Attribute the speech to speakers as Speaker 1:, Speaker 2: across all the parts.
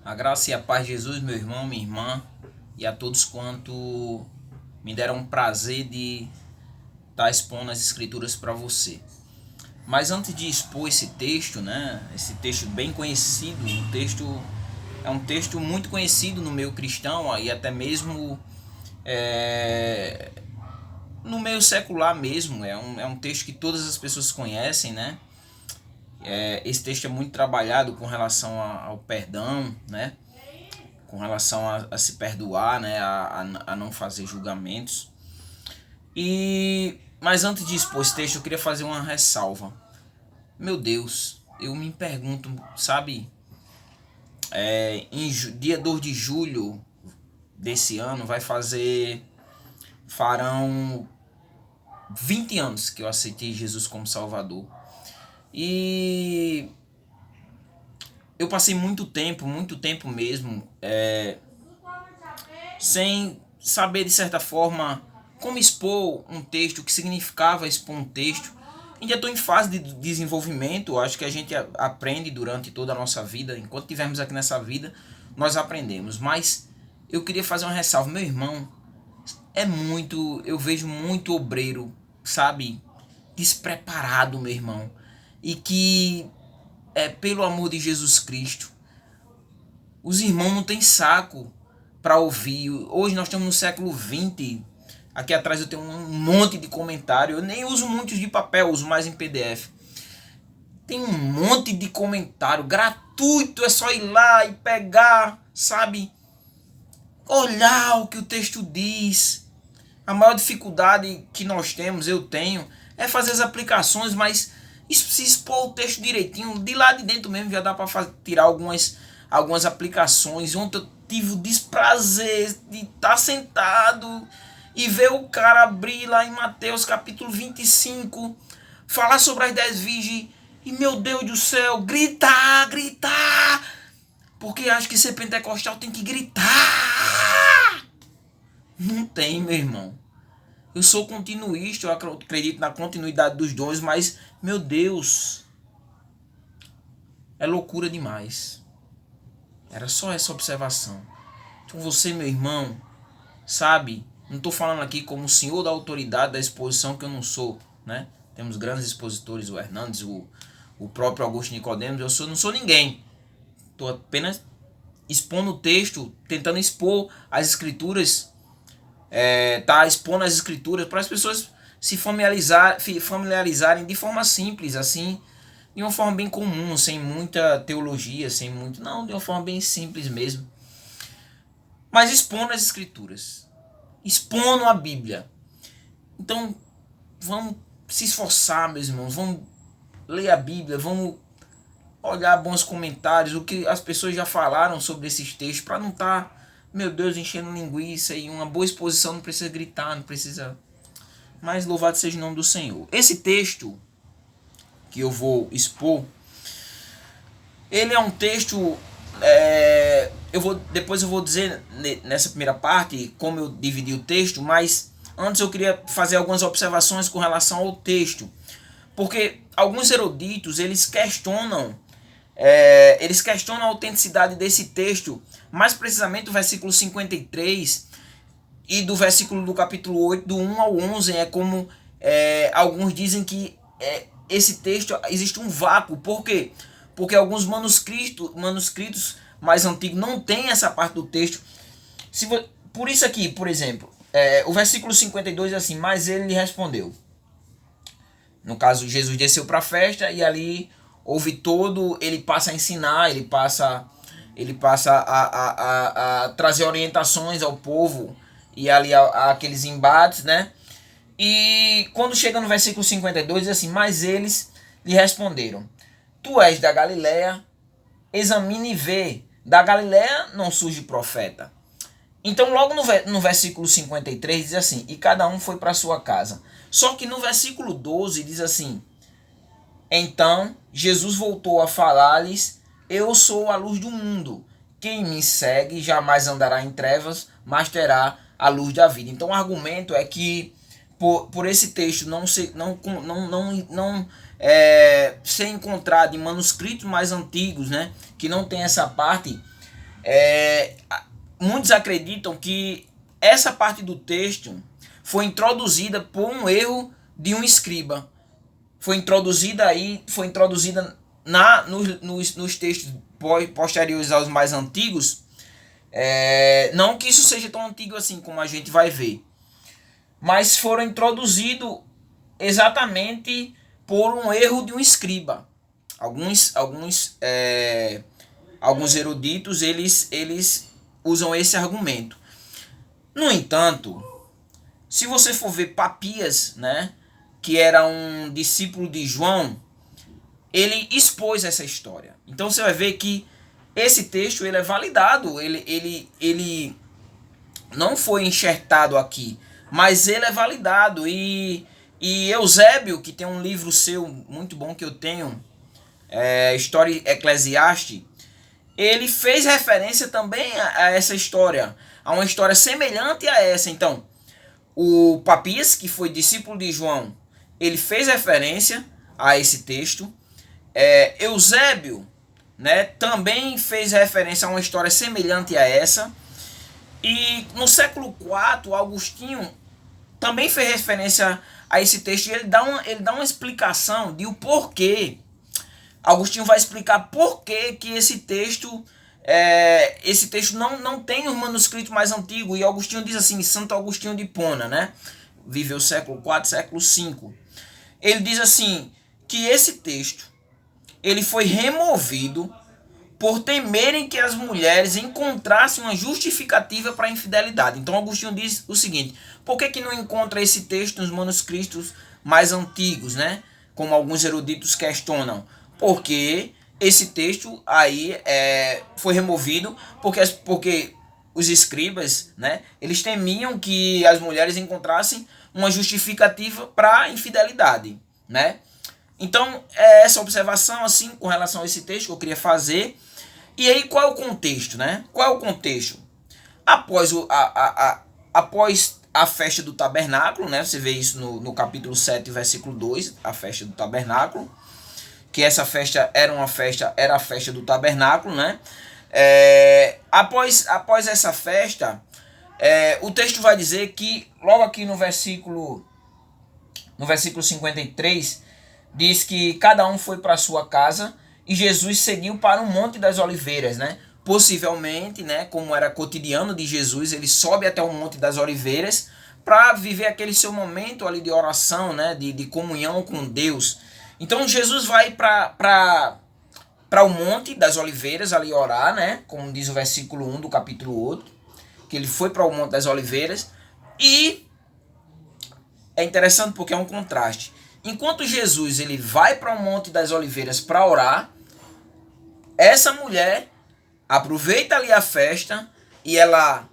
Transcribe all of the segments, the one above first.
Speaker 1: A graça e a paz de Jesus, meu irmão, minha irmã, e a todos quanto me deram o prazer de estar expondo as escrituras para você. Mas antes de expor esse texto, né, esse texto bem conhecido, é um texto muito conhecido no meio cristão e até mesmo é, no meio secular mesmo. É um texto que todas as pessoas conhecem, né? Esse texto é muito trabalhado com relação ao perdão, né? Com relação a se perdoar, né, a não fazer julgamentos. Mas antes de expor esse texto, eu queria fazer uma ressalva. Meu Deus, eu me pergunto, sabe, dia 2 de julho desse ano farão 20 anos que eu aceitei Jesus como Salvador. E eu passei muito tempo mesmo, sem saber de certa forma como expor um texto, o que significava expor um texto. Ainda estou em fase de desenvolvimento, acho que a gente aprende durante toda a nossa vida, enquanto estivermos aqui nessa vida, nós aprendemos. Mas eu queria fazer uma ressalva, meu irmão, eu vejo muito obreiro, sabe, despreparado, meu irmão, e que, pelo amor de Jesus Cristo, os irmãos não têm saco para ouvir. Hoje nós estamos no século XX. Aqui atrás eu tenho um monte de comentário. Eu nem uso muitos de papel, uso mais em PDF. Tem um monte de comentário gratuito. É só ir lá e pegar, sabe? Olhar o que o texto diz. A maior dificuldade que nós temos, eu tenho, é fazer as aplicações, mas se expor o texto direitinho, de lá de dentro mesmo já dá para tirar algumas aplicações. Ontem eu tive o desprazer de estar sentado e ver o cara abrir lá em Mateus capítulo 25, falar sobre as 10 virgens, e meu Deus do céu, gritar, gritar, porque acho que ser pentecostal tem que gritar. Não tem, meu irmão. Eu sou continuista, eu acredito na continuidade dos dons, mas, meu Deus, é loucura demais. Era só essa observação. Então você, meu irmão, sabe, não estou falando aqui como senhor da autoridade da exposição, que eu não sou, né? Temos grandes expositores, o Hernandes, o próprio Augusto Nicodemos, não sou ninguém. Estou apenas expondo o texto, tentando expor as escrituras, tá expondo as escrituras para as pessoas se familiarizarem de forma simples, assim, de uma forma bem comum, sem muita teologia, sem muito, não, de uma forma bem simples mesmo. Mas expondo as escrituras, expondo a Bíblia. Então, vamos se esforçar, meus irmãos, vamos ler a Bíblia, vamos olhar bons comentários, o que as pessoas já falaram sobre esses textos, para não estar, meu Deus, enchendo linguiça. E uma boa exposição não precisa gritar, não precisa. Mas louvado seja o nome do Senhor. Esse texto que eu vou expor, ele é um texto, depois eu vou dizer nessa primeira parte como eu dividi o texto, mas antes eu queria fazer algumas observações com relação ao texto, porque alguns eruditos eles questionam a autenticidade desse texto, mais precisamente do versículo 53 e do versículo do capítulo 8, do 1 ao 11, é como alguns dizem que esse texto existe um vácuo. Por quê? Porque alguns manuscritos mais antigos não tem essa parte do texto. Por isso aqui, por exemplo, o versículo 52 é assim: mas ele lhe respondeu. No caso, Jesus desceu para a festa e ali ele passa a ensinar, ele passa a trazer orientações ao povo e ali aqueles embates, né? E quando chega no versículo 52 diz assim: mas eles lhe responderam: tu és da Galileia, examine e vê, da Galileia não surge profeta. Então logo no versículo 53 diz assim: e cada um foi para sua casa. Só que no versículo 12 diz assim: então Jesus voltou a falar-lhes: eu sou a luz do mundo. Quem me segue jamais andará em trevas, mas terá a luz da vida. Então o argumento é que por esse texto não ser encontrado em manuscritos mais antigos, né, que não tem essa parte, Muitos acreditam que essa parte do texto foi introduzida por um erro de um escriba. Foi introduzida nos textos posteriores aos mais antigos. Não que isso seja tão antigo assim, como a gente vai ver, mas foram introduzidos exatamente por um erro de um escriba. Alguns eruditos eles usam esse argumento. No entanto, se você for ver Papias, né, que era um discípulo de João, ele expôs essa história. Então você vai ver que esse texto ele é validado, ele não foi enxertado aqui, mas ele é validado. E Eusébio, que tem um livro seu muito bom que eu tenho, História Eclesiástica, ele fez referência também a essa história, a uma história semelhante a essa. Então, o Papias, que foi discípulo de João, ele fez referência a esse texto. Eusébio, né, também fez referência a uma história semelhante a essa. E no século IV, Agostinho também fez referência a esse texto. E ele dá uma explicação de o porquê. Agostinho vai explicar por que esse texto não tem os manuscritos mais antigos. E Agostinho diz assim, Santo Agostinho de Hipona, né? Viveu século IV, século V. Ele diz assim, que esse texto ele foi removido por temerem que as mulheres encontrassem uma justificativa para a infidelidade. Então Agostinho diz o seguinte, por que não encontra esse texto nos manuscritos mais antigos, né? Como alguns eruditos questionam. Porque esse texto aí foi removido porque os escribas, né, eles temiam que as mulheres encontrassem uma justificativa para a infidelidade, né? Então, essa observação assim com relação a esse texto que eu queria fazer. E aí, qual é o contexto, né? Qual é o contexto? Após a festa do tabernáculo, né? Você vê isso no capítulo 7, versículo 2, a festa do tabernáculo, que essa festa era a festa do tabernáculo, né? Após essa festa, o texto vai dizer que, logo aqui no versículo 53, diz que cada um foi para a sua casa e Jesus seguiu para o Monte das Oliveiras, né? Possivelmente, né, como era cotidiano de Jesus, ele sobe até o Monte das Oliveiras para viver aquele seu momento ali de oração, né, de comunhão com Deus. Então Jesus vai para o Monte das Oliveiras ali orar, né, como diz o versículo 1 do capítulo 8, que ele foi para o Monte das Oliveiras. E é interessante porque é um contraste. Enquanto Jesus ele vai para o Monte das Oliveiras para orar, essa mulher aproveita ali a festa e ela,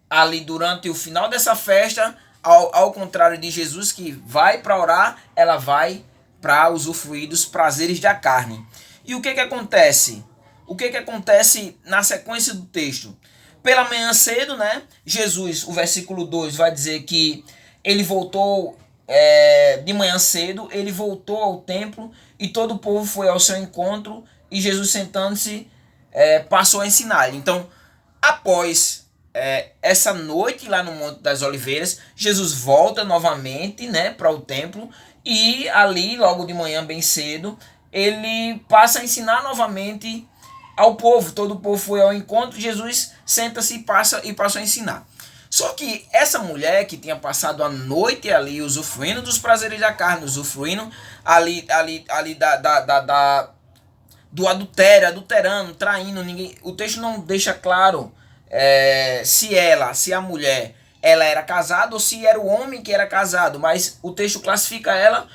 Speaker 1: ali durante o final dessa festa, ao contrário de Jesus que vai para orar, ela vai para usufruir dos prazeres da carne. E o que acontece? O que acontece na sequência do texto? Pela manhã cedo, né? Jesus, o versículo 2 vai dizer que ele voltou de manhã cedo, ele voltou ao templo e todo o povo foi ao seu encontro e Jesus sentando-se passou a ensinar. Então, após essa noite lá no Monte das Oliveiras, Jesus volta novamente, né, para o templo e ali, logo de manhã bem cedo, ele passa a ensinar novamente ao povo. Todo o povo foi ao encontro, Jesus senta-se e passou a ensinar. Só que essa mulher que tinha passado a noite ali usufruindo dos prazeres da carne, usufruindo ali do adultério, adulterando, traindo, ninguém. O texto não deixa claro se a mulher ela era casada ou se era o homem que era casado, mas o texto classifica ela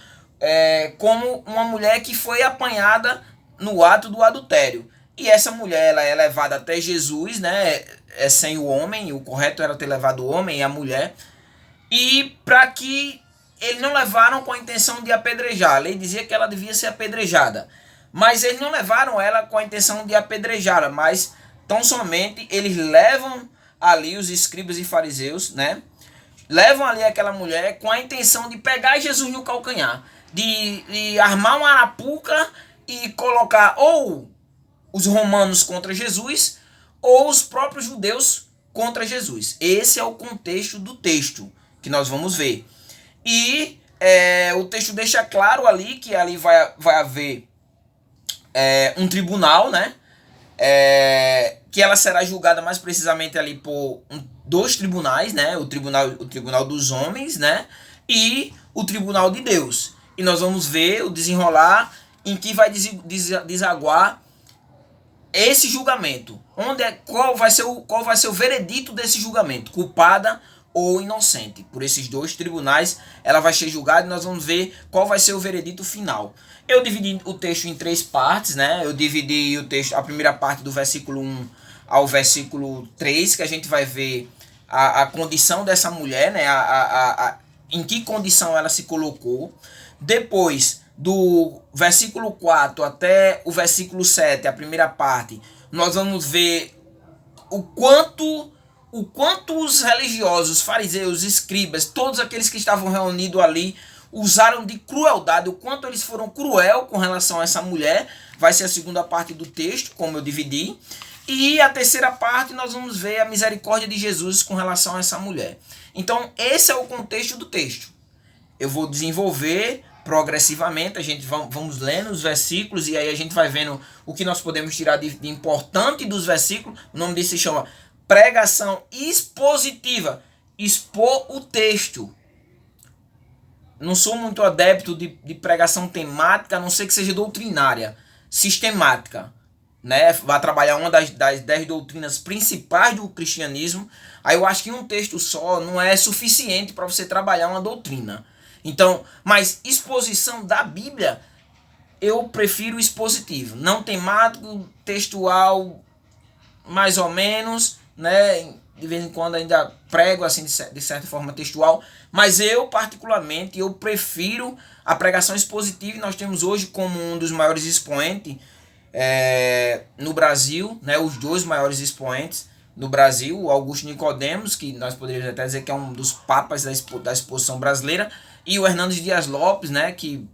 Speaker 1: como uma mulher que foi apanhada no ato do adultério. E essa mulher ela é levada até Jesus, né? Sem o homem, o correto era ter levado o homem e a mulher. E para que eles não levaram com a intenção de apedrejar. A lei dizia que ela devia ser apedrejada. Mas eles não levaram ela com a intenção de apedrejá-la, mas tão somente eles levam ali os escribas e fariseus, né? Levam ali aquela mulher com a intenção de pegar Jesus no calcanhar, de armar uma arapuca e colocar ou os romanos contra Jesus ou os próprios judeus contra Jesus. Esse é o contexto do texto que nós vamos ver. E o texto deixa claro ali que ali vai haver um tribunal, né? Que ela será julgada mais precisamente ali por dois tribunais, né? O tribunal dos homens, né? E o tribunal de Deus. E nós vamos ver o desenrolar em que vai desaguar esse julgamento. Qual vai ser o veredito desse julgamento? Culpada ou inocente? Por esses dois tribunais ela vai ser julgada e nós vamos ver qual vai ser o veredito final. Eu dividi o texto em 3 partes, né? Eu dividi o texto, a primeira parte do versículo 1 ao versículo 3, que a gente vai ver a condição dessa mulher, né? Em que condição ela se colocou. Depois, do versículo 4 até o versículo 7, a primeira parte, nós vamos ver o quanto os religiosos, fariseus, escribas, todos aqueles que estavam reunidos ali, usaram de crueldade, o quanto eles foram cruel com relação a essa mulher. Vai ser a segunda parte do texto, como eu dividi. E a terceira parte nós vamos ver a misericórdia de Jesus com relação a essa mulher. Então esse é o contexto do texto. Eu vou desenvolver progressivamente, vamos lendo os versículos e aí a gente vai vendo o que nós podemos tirar de importante dos versículos. O nome disso se chama pregação expositiva. Expor o texto. Não sou muito adepto de pregação temática, a não ser que seja doutrinária, sistemática, né? Vai trabalhar uma das 10 doutrinas principais do cristianismo. Aí eu acho que um texto só não é suficiente para você trabalhar uma doutrina. Então, mas exposição da Bíblia, eu prefiro expositivo. Não temático, textual, mais ou menos, né? De vez em quando ainda prego assim de certa forma textual, mas eu particularmente eu prefiro a pregação expositiva. E nós temos hoje como um dos maiores expoentes no Brasil, né, os dois maiores expoentes no Brasil, o Augusto Nicodemos, que nós poderíamos até dizer que é um dos papas da exposição brasileira, e o Hernandes Dias Lopes, né, que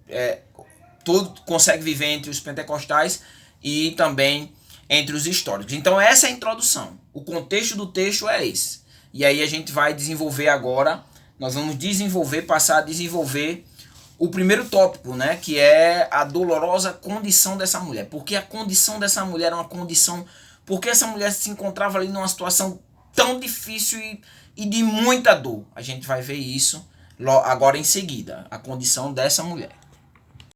Speaker 1: consegue viver entre os pentecostais e também entre os históricos. Então essa é a introdução. O contexto do texto é esse. E aí a gente vai desenvolver agora, nós vamos passar a desenvolver o primeiro tópico, né, que é a dolorosa condição dessa mulher. Porque a condição dessa mulher era uma condição... Porque essa mulher se encontrava ali numa situação tão difícil e de muita dor. A gente vai ver isso agora em seguida, a condição dessa mulher.